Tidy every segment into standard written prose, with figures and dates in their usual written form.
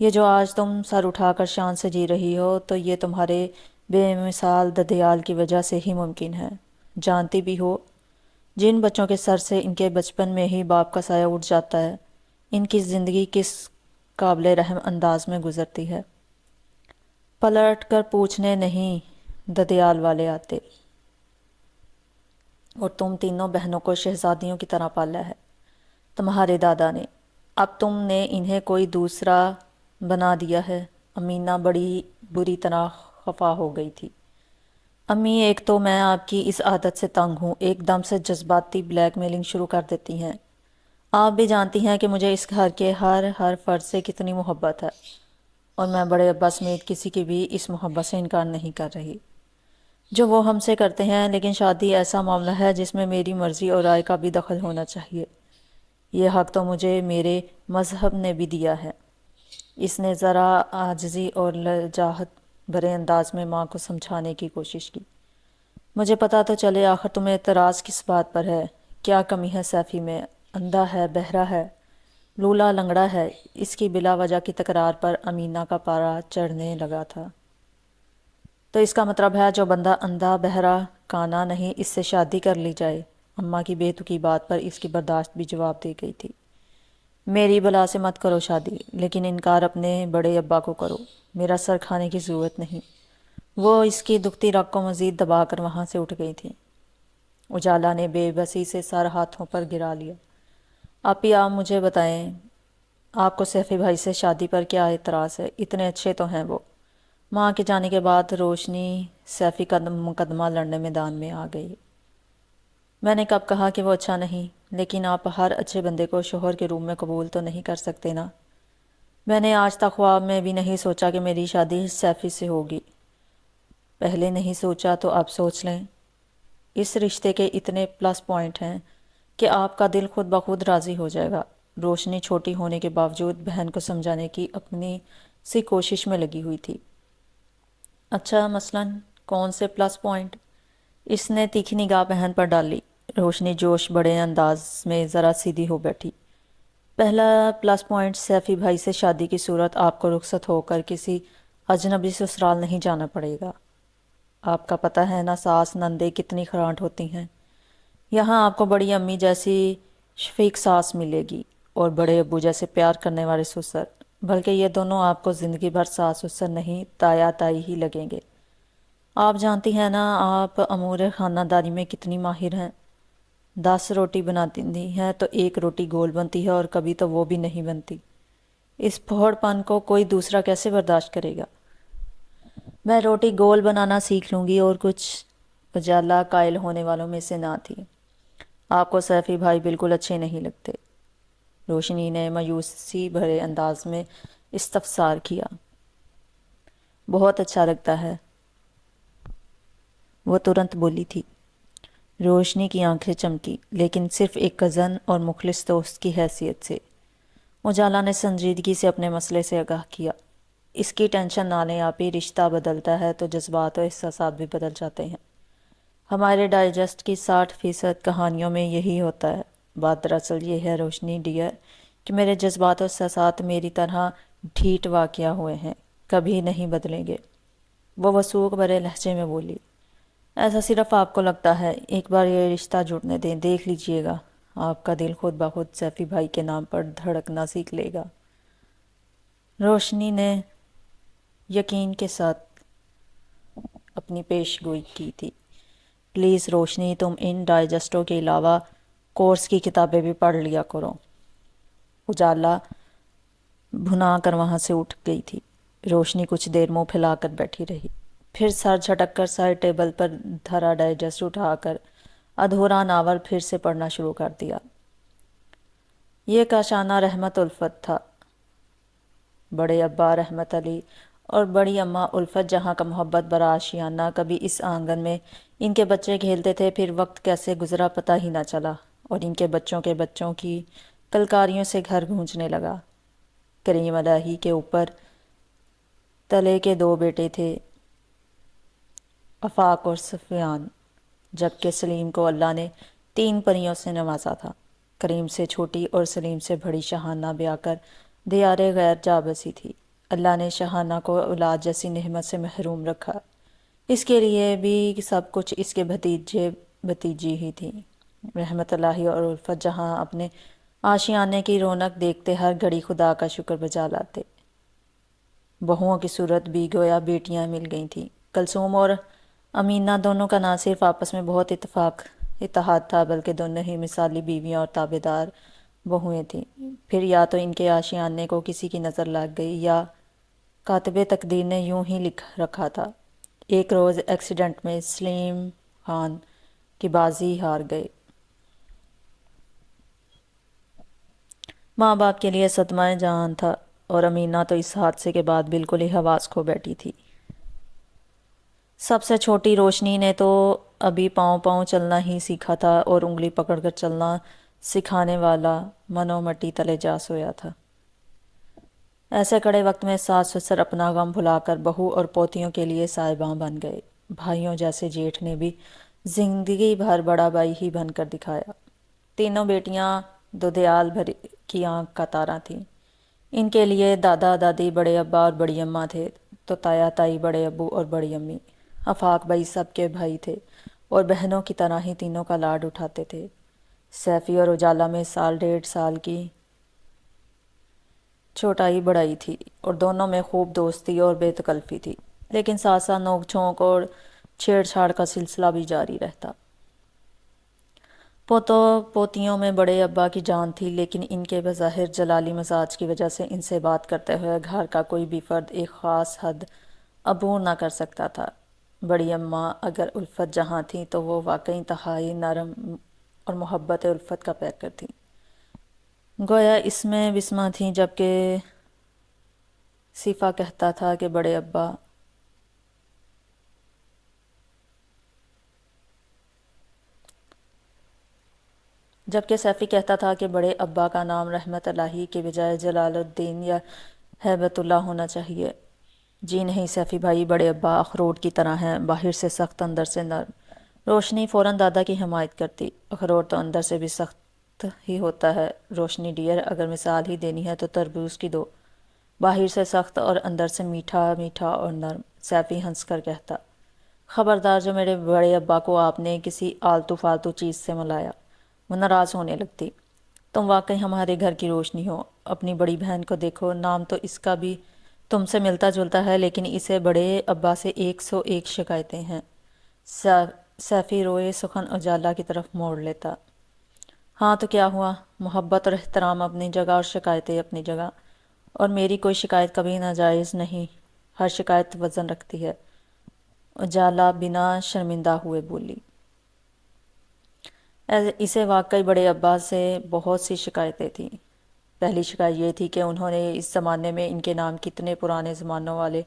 یہ جو آج تم سر اٹھا کر شان سے جی رہی ہو تو یہ تمہارے بے مثال ددیال کی وجہ سے ہی ممکن ہے۔ جانتی بھی ہو جن بچوں کے سر سے ان کے بچپن میں ہی باپ کا سایہ اٹھ جاتا ہے، ان کی زندگی کس قابل رحم انداز میں گزرتی ہے۔ پلٹ کر پوچھنے نہیں ددیال والے آتے، اور تم تینوں بہنوں کو شہزادیوں کی طرح پالا ہے تمہارے دادا نے، اب تم نے انہیں کوئی دوسرا بنا دیا ہے۔ امینہ بڑی بری طرح خفا ہو گئی تھی۔ امی، ایک تو میں آپ کی اس عادت سے تنگ ہوں، ایک دم سے جذباتی بلیک میلنگ شروع کر دیتی ہیں۔ آپ بھی جانتی ہیں کہ مجھے اس گھر کے ہر فرد سے کتنی محبت ہے، اور میں بڑے ابا سمیت کسی کی بھی اس محبت سے انکار نہیں کر رہی جو وہ ہم سے کرتے ہیں، لیکن شادی ایسا معاملہ ہے جس میں میری مرضی اور رائے کا بھی دخل ہونا چاہیے۔ یہ حق تو مجھے میرے مذہب نے بھی دیا ہے۔ اس نے ذرا عاجزی اور لجاجت بھرے انداز میں ماں کو سمجھانے کی کوشش کی۔ مجھے پتہ تو چلے آخر تمہیں اعتراض کس بات پر ہے؟ کیا کمی ہے سیفی میں؟ اندھا ہے، بہرا ہے، لولا لنگڑا ہے؟ اس کی بلا وجہ کی تکرار پر امینہ کا پارا چڑھنے لگا تھا۔ تو اس کا مطلب ہے جو بندہ اندھا، بہرا، کانا نہیں، اس سے شادی کر لی جائے؟ اماں کی بے تکی بات پر اس کی برداشت بھی جواب دے گئی تھی۔ میری بلا سے مت کرو شادی، لیکن انکار اپنے بڑے ابا کو کرو، میرا سر کھانے کی ضرورت نہیں۔ وہ اس کی دکھتی رگ کو مزید دبا کر وہاں سے اٹھ گئی تھی۔ اجالا نے بے بسی سے سر ہاتھوں پر گرا لیا۔ آپی، آپ مجھے بتائیں، آپ کو سیفی بھائی سے شادی پر کیا اعتراض ہے؟ اتنے اچھے تو ہیں وہ۔ ماں کے جانے کے بعد روشنی سیفی کا مقدمہ لڑنے میدان میں آ گئی۔ میں نے کب کہا کہ وہ اچھا نہیں؟ لیکن آپ ہر اچھے بندے کو شوہر کے روم میں قبول تو نہیں کر سکتے نا۔ میں نے آج تک خواب میں بھی نہیں سوچا کہ میری شادی سیفی سے ہوگی۔ پہلے نہیں سوچا تو اب سوچ لیں۔ اس رشتے کے اتنے پلس پوائنٹ ہیں کہ آپ کا دل خود بخود راضی ہو جائے گا۔ روشنی چھوٹی ہونے کے باوجود بہن کو سمجھانے کی اپنی سی کوشش میں لگی ہوئی تھی۔ اچھا، مثلاً کون سے پلس پوائنٹ؟ اس نے تیکھی نگاہ بہن پر ڈالی۔ روشنی جوش بڑے انداز میں ذرا سیدھی ہو بیٹھی۔ پہلا پلس پوائنٹ، سیفی بھائی سے شادی کی صورت آپ کو رخصت ہو کر کسی اجنبی سسرال نہیں جانا پڑے گا۔ آپ کا پتہ ہے نا ساس نندیں کتنی خرانٹ ہوتی ہیں۔ یہاں آپ کو بڑی امی جیسی شفیق ساس ملے گی اور بڑے ابو جیسے پیار کرنے والے سسر، بلکہ یہ دونوں آپ کو زندگی بھر ساس سسر نہیں تایا تائی ہی لگیں گے۔ آپ جانتی ہیں نا آپ امور خانہ داری میں کتنی ماہر ہیں۔ 10 روٹی بناتی ہیں تو ایک روٹی گول بنتی ہے، اور کبھی تو وہ بھی نہیں بنتی۔ اس پھوڑ پن کو کوئی دوسرا کیسے برداشت کرے گا؟ میں روٹی گول بنانا سیکھ لوں گی اور کچھ۔ اجالا قائل ہونے والوں میں سے نہ تھی۔ آپ کو سیفی بھائی بالکل اچھے نہیں لگتے، روشنی نے مایوسی بھرے انداز میں استفسار کیا۔ بہت اچھا لگتا ہے، وہ ترنت بولی تھی۔ روشنی کی آنکھیں چمکی، لیکن صرف ایک کزن اور مخلص دوست کی حیثیت سے۔ اجالا نے سنجیدگی سے اپنے مسئلے سے آگاہ کیا۔ اس کی ٹینشن نہ لیں آپی، رشتہ بدلتا ہے تو جذبات و احساسات بھی بدل جاتے ہیں۔ ہمارے ڈائجسٹ کی 60% کہانیوں میں یہی ہوتا ہے۔ بات دراصل یہ ہے روشنی ڈیئر کہ میرے جذبات و احساسات میری طرح ڈھیٹ واقع ہوئے ہیں، کبھی نہیں بدلیں گے۔ وہ وثوق بھرے لہجے میں بولی۔ ایسا صرف آپ کو لگتا ہے، ایک بار یہ رشتہ جڑنے دیں، دیکھ لیجئے گا آپ کا دل خود بخود سیفی بھائی کے نام پر دھڑکنا سیکھ لے گا۔ روشنی نے یقین کے ساتھ اپنی پیش گوئی کی تھی۔ پلیز روشنی، تم ان ڈائجسٹوں کے علاوہ کورس کی کتابیں بھی پڑھ لیا کرو۔ اجالا بھنا کر وہاں سے اٹھ گئی تھی۔ روشنی کچھ دیر منہ پھیلا کر بیٹھی رہی، پھر سر جھٹک کر سائڈ ٹیبل پر دھرا ڈائجسٹ اٹھا کر ادھورا ناول پھر سے پڑھنا شروع کر دیا۔ یہ کاشانہ رحمت الفت تھا۔ بڑے ابا رحمت علی اور بڑی اماں الفت جہاں کا محبت برا آشیانہ، کبھی اس آنگن میں ان کے بچے کھیلتے تھے، پھر وقت کیسے گزرا پتہ ہی نہ چلا، اور ان کے بچوں کی کلکاریوں سے گھر گونجنے لگا۔ کریم الہی کے اوپر تلے کے 2 بیٹے تھے، آفاق اور سفیان، جبکہ سلیم کو اللہ نے 3 پریوں سے نوازا تھا۔ کریم سے چھوٹی اور سلیم سے بڑی شاہانہ بیاہ کر دیار غیر جا بسی تھی۔ اللہ نے شاہانہ کو اولاد جیسی نعمت سے محروم رکھا۔ اس کے لیے بھی سب کچھ اس کے بھتیجے بھتیجی ہی تھی۔ رحمت اللہ اور الفت جہاں اپنے آشیانے کی رونق دیکھتے ہر گھڑی خدا کا شکر بجا لاتے۔ بہوؤں کی صورت بھی گویا بیٹیاں مل گئی تھیں۔ کلثوم اور امینہ دونوں کا نہ صرف آپس میں بہت اتحاد تھا بلکہ دونوں ہی مثالی بیویاں اور تابع دار بہوئیں تھیں۔ پھر یا تو ان کے آشیانے کو کسی کی نظر لگ گئی یا کاتب تقدیر نے یوں ہی لکھ رکھا تھا۔ ایک روز ایکسیڈنٹ میں سلیم خان کی بازی ہار گئے۔ ماں باپ کے لیے صدمہ جان تھا اور امینہ تو اس حادثے کے بعد بالکل ہی حواس کھو بیٹھی تھی۔ سب سے چھوٹی روشنی نے تو ابھی پاؤں پاؤں چلنا ہی سیکھا تھا اور انگلی پکڑ کر چلنا سکھانے والا منو مٹی تلے جا سویا تھا۔ ایسے کڑے وقت میں ساس سسر اپنا غم بھلا کر بہو اور پوتیوں کے لیے سائباں بن گئے۔ بھائیوں جیسے جیٹھ نے بھی زندگی بھر بڑا بھائی ہی بن کر دکھایا۔ تینوں بیٹیاں دودیال بھر کی آنکھ کا تارہ تھیں۔ ان کے لیے دادا دادی بڑے ابا اور بڑی اماں تھے تو تایا تائی بڑے ابو اور بڑی امی۔ آفاق بھائی سب کے بھائی تھے اور بہنوں کی طرح ہی تینوں کا لاڈ اٹھاتے تھے۔ سیفی اور اجالا میں سال ڈیڑھ سال کی چھوٹائی بڑائی تھی اور دونوں میں خوب دوستی اور بے تکلفی تھی، لیکن ساتھ ساتھ نوک جھونک اور چھیڑ چھاڑ کا سلسلہ بھی جاری رہتا۔ پوتوں پوتیوں میں بڑے ابا کی جان تھی، لیکن ان کے بظاہر جلالی مزاج کی وجہ سے ان سے بات کرتے ہوئے گھر کا کوئی بھی فرد ایک خاص حد عبور نہ کر سکتا تھا۔ بڑی اماں اگر الفت جہاں تھیں تو وہ واقعی انتہائی نرم اور محبت الفت کا پیکر تھیں۔ گویا اس میں بسمہ تھیں، جبکہ صفا کہتا تھا کہ بڑے ابا جبکہ سیفی کہتا تھا کہ بڑے ابا کا نام رحمت الہی کے بجائے جلال الدین یا ہیبت اللہ ہونا چاہیے۔ جی نہیں سیفی بھائی، بڑے ابا اخروٹ کی طرح ہیں، باہر سے سخت اندر سے نرم۔ روشنی فوراً دادا کی حمایت کرتی۔ اخروٹ تو اندر سے بھی سخت ہی ہوتا ہے روشنی ڈیئر، اگر مثال ہی دینی ہے تو تربوز کی دو، باہر سے سخت اور اندر سے میٹھا میٹھا اور نرم۔ سیفی ہنس کر کہتا، خبردار جو میرے بڑے ابا کو آپ نے کسی آلتو فالتو چیز سے ملایا۔ وہ ناراض ہونے لگتی۔ تم واقعی ہمارے گھر کی روشنی ہو۔ اپنی بڑی بہن کو دیکھو، نام تو اس کا بھی تم سے ملتا جلتا ہے، لیکن اسے بڑے ابا سے 101 شکایتیں ہیں۔ سیفی روئے سخن اجالا کی طرف موڑ لیتا۔ ہاں تو کیا ہوا، محبت اور احترام اپنی جگہ اور شکایتیں اپنی جگہ، اور میری کوئی شکایت کبھی ناجائز نہیں، ہر شکایت وزن رکھتی ہے۔ اجالا بنا شرمندہ ہوئے بولی۔ اسے واقعی بڑے ابا سے بہت سی شکایتیں تھیں۔ پہلی شکایت یہ تھی کہ انہوں نے اس زمانے میں ان کے نام کتنے پرانے زمانوں والے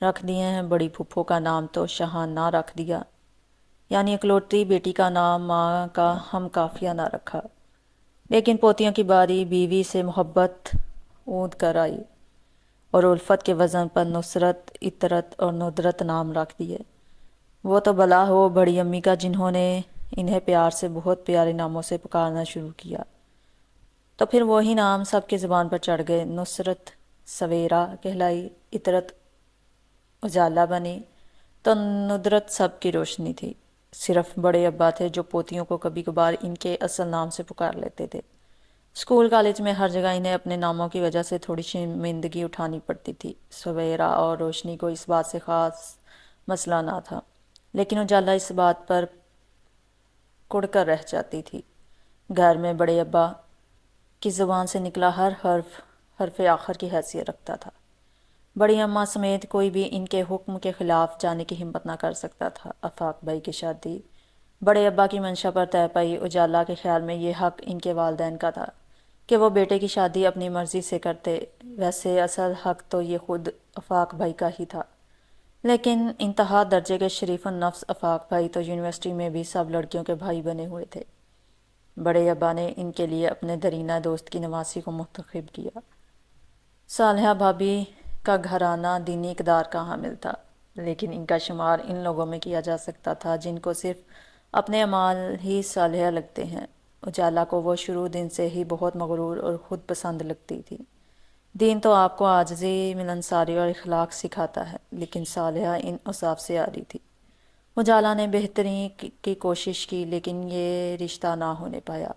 رکھ دیے ہیں۔ بڑی پھپھو کا نام تو شاہانہ رکھ دیا، یعنی اکلوتی بیٹی کا نام ماں کا ہم قافیہ نہ رکھا۔ لیکن پوتیوں کی باری بیوی سے محبت اوند کر آئی اور الفت کے وزن پر نصرت، عطرت اور ندرت نام رکھ دیے۔ وہ تو بلا ہو بڑی امی کا، جنہوں نے انہیں پیار سے بہت پیارے ناموں سے پکارنا شروع کیا، تو پھر وہی نام سب کے زبان پر چڑھ گئے۔ نصرت سویرا کہلائی، عطرت اجالا بنی، تو ندرت سب کی روشنی تھی۔ صرف بڑے ابا تھے جو پوتیوں کو کبھی کبھار ان کے اصل نام سے پکار لیتے تھے۔ اسکول کالج میں ہر جگہ انہیں اپنے ناموں کی وجہ سے تھوڑی شرمندگی اٹھانی پڑتی تھی۔ سویرا اور روشنی کو اس بات سے خاص مسئلہ نہ تھا، لیکن اجالا اس بات پر کڑ کر رہ جاتی تھی۔ گھر میں بڑے ابا کی زبان سے نکلا ہر حرف حرف آخر کی حیثیت رکھتا تھا۔ بڑی اماں سمیت کوئی بھی ان کے حکم کے خلاف جانے کی ہمت نہ کر سکتا تھا۔ آفاق بھائی کی شادی بڑے ابا کی منشا پر طے پائی۔ اجالا کے خیال میں یہ حق ان کے والدین کا تھا کہ وہ بیٹے کی شادی اپنی مرضی سے کرتے۔ ویسے اصل حق تو یہ خود آفاق بھائی کا ہی تھا، لیکن انتہا درجے کے شریف النفس آفاق بھائی تو یونیورسٹی میں بھی سب لڑکیوں کے بھائی بنے ہوئے تھے۔ بڑے ابا نے ان کے لیے اپنے درینہ دوست کی نواسی کو منتخب کیا۔ صالحہ بھابھی کا گھرانہ دینی اقدار کا حامل تھا، لیکن ان کا شمار ان لوگوں میں کیا جا سکتا تھا جن کو صرف اپنے اعمال ہی صالحہ لگتے ہیں۔ اجالا کو وہ شروع دن سے ہی بہت مغرور اور خود پسند لگتی تھی۔ دین تو آپ کو عاجزی، ملنساری اور اخلاق سکھاتا ہے، لیکن صالحہ ان اصحاب سے آ رہی تھی۔ اجالا نے بہتری کی کوشش کی لیکن یہ رشتہ نہ ہونے پایا۔